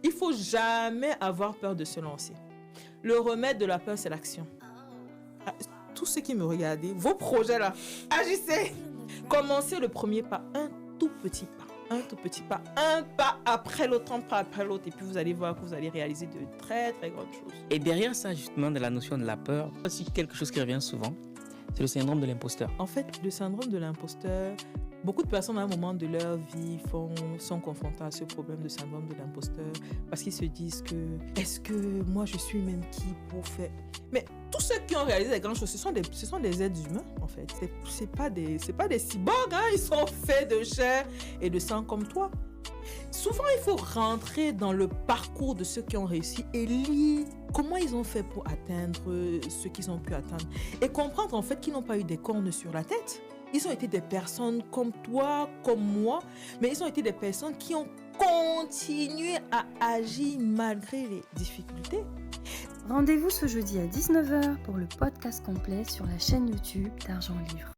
il faut jamais avoir peur de se lancer. Le remède de la peur, c'est l'action. Tous ceux qui me regardent, vos projets là, agissez. Commencez le premier pas, un tout petit pas, un pas après l'autre, un pas après l'autre, et puis vous allez voir que vous allez réaliser de très très grandes choses. Et derrière ça, justement, de la notion de la peur, aussi quelque chose qui revient souvent, c'est le syndrome de l'imposteur. En fait, le syndrome de l'imposteur, beaucoup de personnes à un moment de leur vie sont confrontées à ce problème de syndrome de l'imposteur parce qu'ils se disent que est-ce que moi je suis même qui pour faire. Mais tous ceux qui ont réalisé des grandes choses, ce sont des êtres humains en fait. C'est pas des cyborgs, hein. Ils sont faits de chair et de sang comme toi. Souvent, il faut rentrer dans le parcours de ceux qui ont réussi et lire comment ils ont fait pour atteindre ce qu'ils ont pu atteindre et comprendre en fait qu'ils n'ont pas eu des cornes sur la tête. Ils ont été des personnes comme toi, comme moi, mais ils ont été des personnes qui ont continué à agir malgré les difficultés. Rendez-vous ce jeudi à 19h pour le podcast complet sur la chaîne YouTube d'Argent Livre.